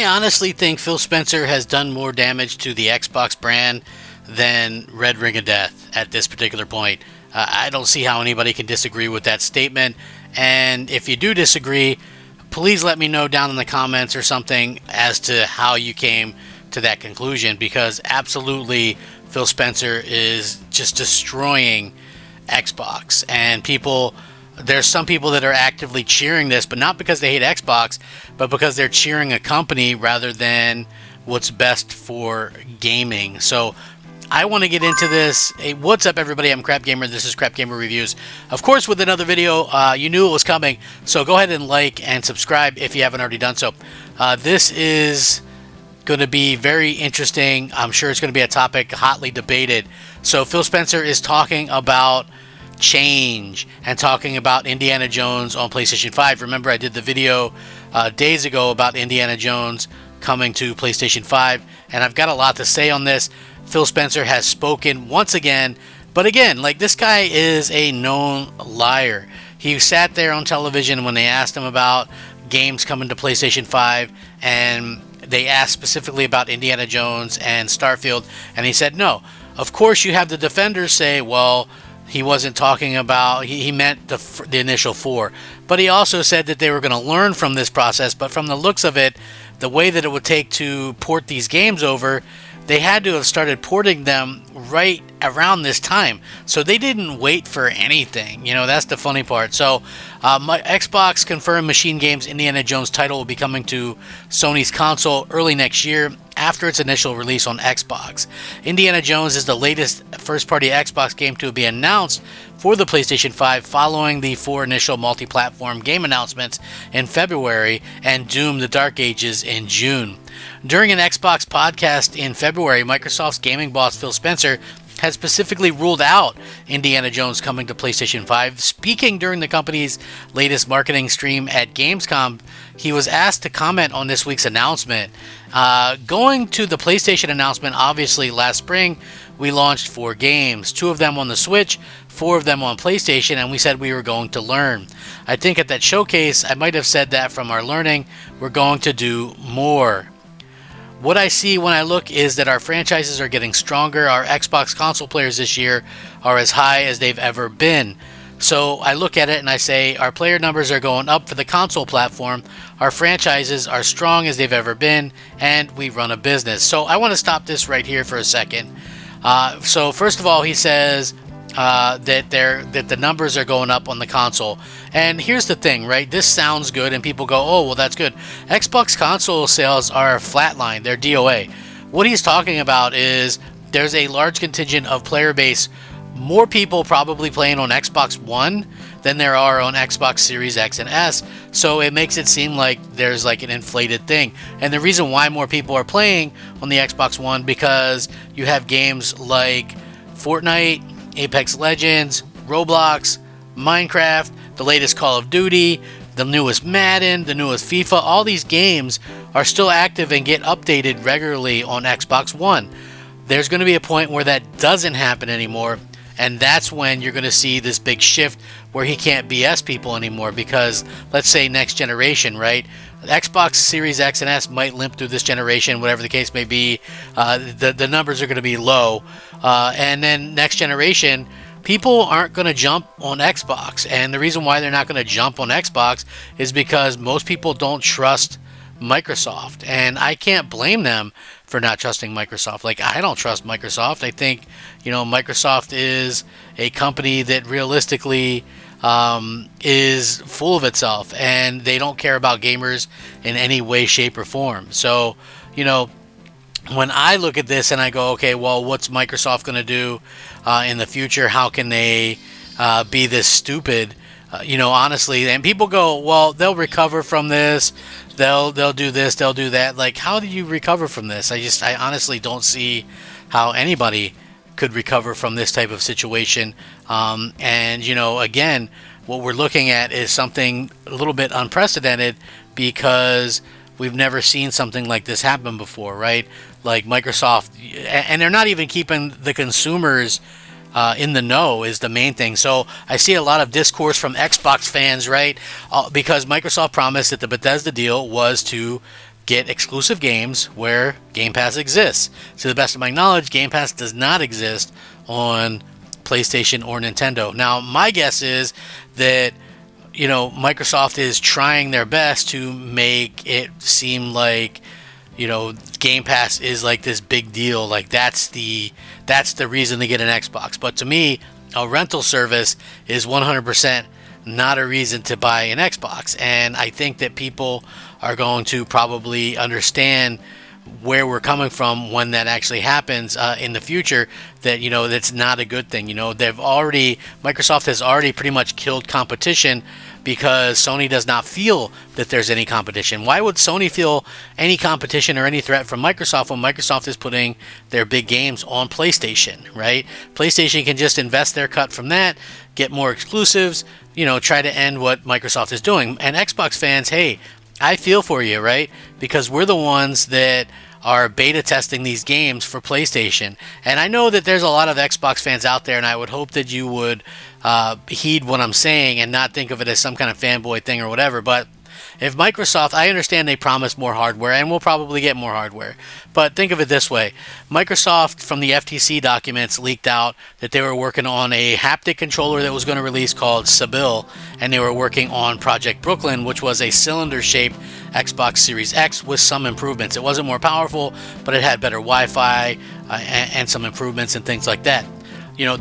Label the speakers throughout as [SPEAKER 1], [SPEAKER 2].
[SPEAKER 1] I honestly think Phil Spencer has done more damage to the Xbox brand than Red Ring of Death at this particular point. I don't see how anybody can disagree with that statement. And if you do disagree, please let me know down in the comments or something as to how you came to that conclusion, because absolutely Phil Spencer is just destroying Xbox. And there's some people that are actively cheering this, but not because they hate Xbox, but because they're cheering a company rather than what's best for gaming. So I want to get into this. Hey, what's up, everybody? I'm Crap Gamer. This is Crap Gamer Reviews. Of course, with another video. You knew it was coming, so go ahead and like and subscribe if you haven't already done so. This is going to be very interesting. I'm sure it's going to be a topic hotly debated. So Phil Spencer is talking about change and talking about Indiana Jones on PlayStation 5. Remember, I did the video days ago about Indiana Jones coming to PlayStation 5, and I've got a lot to say on this. Phil Spencer has spoken once again, but again, like, this guy is a known liar. He sat there on television when they asked him about games coming to PlayStation 5, and they asked specifically about Indiana Jones and Starfield, and he said no. Of course, you have the defenders say, well, he wasn't talking about, he meant the initial 4. But he also said that they were going to learn from this process, but from the looks of it, the way that it would take to port these games over, they had to have started porting them right around this time. So they didn't wait for anything. You know, that's the funny part. So my Xbox confirmed Machine Games Indiana Jones title will be coming to Sony's console early next year after its initial release on Xbox. Indiana Jones is the latest first-party Xbox game to be announced for the PlayStation 5 following the 4 initial multi-platform game announcements in February and Doom: The Dark Ages in June. During an Xbox podcast in February, Microsoft's gaming boss Phil Spencer had specifically ruled out Indiana Jones coming to PlayStation 5. Speaking during the company's latest marketing stream at Gamescom, he was asked to comment on this week's announcement. Going to the PlayStation announcement, obviously last spring, we launched 4 games, 2 of them on the Switch, 4 of them on PlayStation, and we said we were going to learn. I think at that showcase, I might have said that from our learning, we're going to do more. What I see when I look is that our franchises are getting stronger. Our Xbox console players this year are as high as they've ever been. So I look at it and I say our player numbers are going up for the console platform. Our franchises are strong as they've ever been, and we run a business. So I want to stop this right here for a second. So first of all, he says that the numbers are going up on the console. And here's the thing, right? This sounds good, and people go, oh, well, that's good. Xbox console sales are flatline. They're DOA. What he's talking about is there's a large contingent of player base, more people probably playing on Xbox One than there are on Xbox Series X and S. So it makes it seem like there's like an inflated thing. And the reason why more people are playing on the Xbox One, because you have games like Fortnite, Apex Legends, Roblox, Minecraft, the latest Call of Duty, the newest Madden, the newest FIFA. All these games are still active and get updated regularly on Xbox One. There's going to be a point where that doesn't happen anymore, and that's when you're going to see this big shift where he can't BS people anymore, because let's say next generation, right? Xbox Series X and S might limp through this generation, whatever the case may be. The numbers are going to be low. And then next generation, people aren't going to jump on Xbox. And the reason why they're not going to jump on Xbox is because most people don't trust Microsoft. And I can't blame them for not trusting Microsoft. Like, I don't trust Microsoft. I think, Microsoft is a company that realistically is full of itself, and they don't care about gamers in any way, shape, or form. So, when I look at this and I go, okay, well, what's Microsoft going to do in the future? How can they be this stupid? Honestly, and people go, well, they'll recover from this. They'll do this. They'll do that. Like, how do you recover from this? I honestly don't see how anybody could recover from this type of situation. And again, what we're looking at is something a little bit unprecedented, because we've never seen something like this happen before, right? Like Microsoft, and they're not even keeping the consumers in the know is the main thing. So I see a lot of discourse from Xbox fans, right? Because Microsoft promised that the Bethesda deal was to get exclusive games where Game Pass exists. To the best of my knowledge, Game Pass does not exist on PlayStation or Nintendo. Now, my guess is that Microsoft is trying their best to make it seem like Game Pass is like this big deal, like that's the reason they get an Xbox. But to me, a rental service is 100% not a reason to buy an Xbox. And I think that people are going to probably understand where we're coming from when that actually happens in the future, that that's not a good thing. Microsoft has already pretty much killed competition because Sony does not feel that there's any competition. Why would Sony feel any competition or any threat from Microsoft when Microsoft is putting their big games on PlayStation, right? PlayStation can just invest their cut from that, get more exclusives, try to end what Microsoft is doing. And Xbox fans, hey, I feel for you, right? Because we're the ones that are beta testing these games for PlayStation. And I know that there's a lot of Xbox fans out there, and I would hope that you would heed what I'm saying and not think of it as some kind of fanboy thing or whatever. But if Microsoft, I understand they promised more hardware, and we'll probably get more hardware. But think of it this way. Microsoft, from the FTC documents, leaked out that they were working on a haptic controller that was going to release called Sibyl, and they were working on Project Brooklyn, which was a cylinder-shaped Xbox Series X with some improvements. It wasn't more powerful, but it had better Wi-Fi and some improvements and things like that.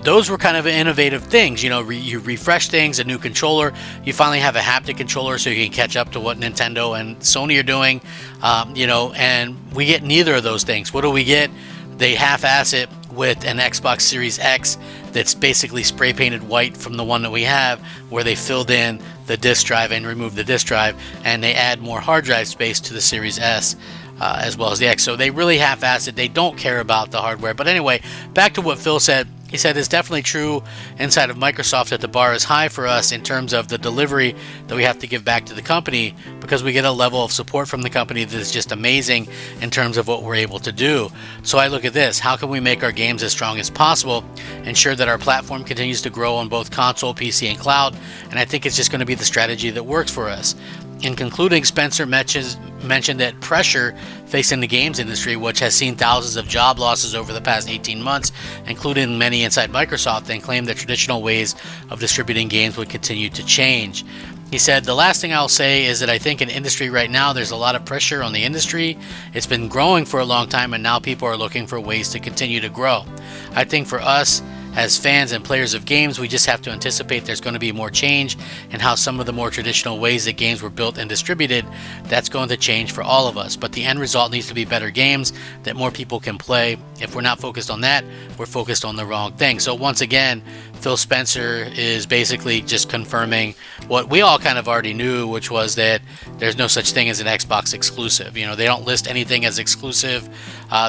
[SPEAKER 1] Those were kind of innovative things. You refresh things, a new controller. You finally have a haptic controller so you can catch up to what Nintendo and Sony are doing. And we get neither of those things. What do we get? They half-ass it with an Xbox Series X that's basically spray painted white from the one that we have, where they filled in the disk drive and removed the disk drive, and they add more hard drive space to the Series S. As well as the X. So they really half-assed it. They don't care about the hardware. But anyway, back to what Phil said. He said it's definitely true inside of Microsoft that the bar is high for us in terms of the delivery that we have to give back to the company, because we get a level of support from the company that is just amazing in terms of what we're able to do. So I look at this. How can we make our games as strong as possible, ensure that our platform continues to grow on both console, PC, and cloud? And I think it's just going to be the strategy that works for us. In concluding, Spencer mentioned that pressure facing the games industry, which has seen thousands of job losses over the past 18 months, including many inside Microsoft, and claimed that traditional ways of distributing games would continue to change. He said, "The last thing I'll say is that I think in industry right now, there's a lot of pressure on the industry. It's been growing for a long time, and now people are looking for ways to continue to grow. I think for us, as fans and players of games, we just have to anticipate there's going to be more change in how some of the more traditional ways that games were built and distributed. That's going to change for all of us. But the end result needs to be better games that more people can play. If we're not focused on that, we're focused on the wrong thing." So once again, Phil Spencer is basically just confirming what we all kind of already knew, which was that there's no such thing as an Xbox exclusive. They don't list anything as exclusive.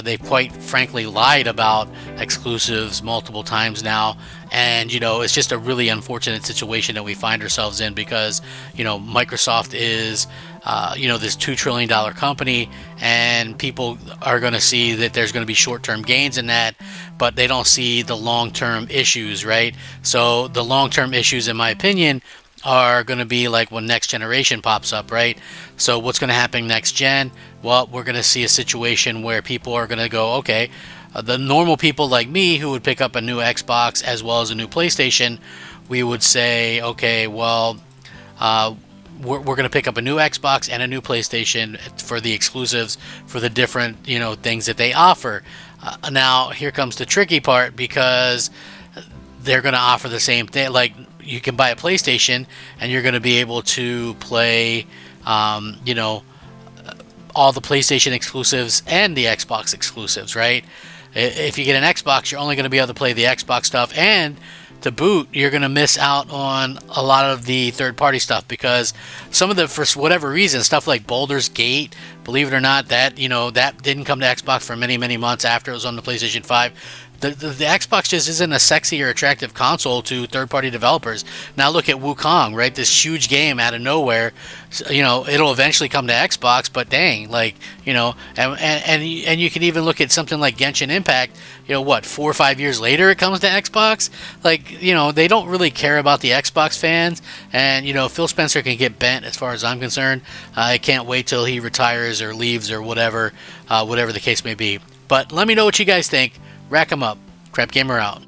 [SPEAKER 1] They've quite frankly lied about exclusives multiple times now. And, it's just a really unfortunate situation that we find ourselves in, because, Microsoft is, this $2 trillion company, and people are going to see that there's going to be short-term gains in that, but they don't see the long-term issues, right? So the long-term issues, in my opinion, are going to be like when next generation pops up, right? So what's going to happen next gen? Well, we're going to see a situation where people are going to go, okay, the normal people like me who would pick up a new Xbox as well as a new PlayStation, we would say, okay, well, we're going to pick up a new Xbox and a new PlayStation for the exclusives, for the different, things that they offer. Now, here comes the tricky part, because they're going to offer the same thing. Like, you can buy a PlayStation and you're going to be able to play, all the PlayStation exclusives and the Xbox exclusives, right? If you get an Xbox, you're only going to be able to play the Xbox stuff, and to boot, you're going to miss out on a lot of the third-party stuff, because some of the, for whatever reason, stuff like Baldur's Gate, believe it or not, that that didn't come to Xbox for many, many months after it was on the PlayStation 5. The Xbox just isn't a sexy or attractive console to third-party developers. Now look at Wukong, right? This huge game out of nowhere. You know, it'll eventually come to Xbox, but dang, like, you know, and you can even look at something like Genshin Impact. You know, what, 4 or 5 years later it comes to Xbox? Like, you know, they don't really care about the Xbox fans, and, you know, Phil Spencer can get bent as far as I'm concerned. I can't wait till he retires or leaves or whatever the case may be. But let me know what you guys think. Rack 'em up. Crap Gamer out.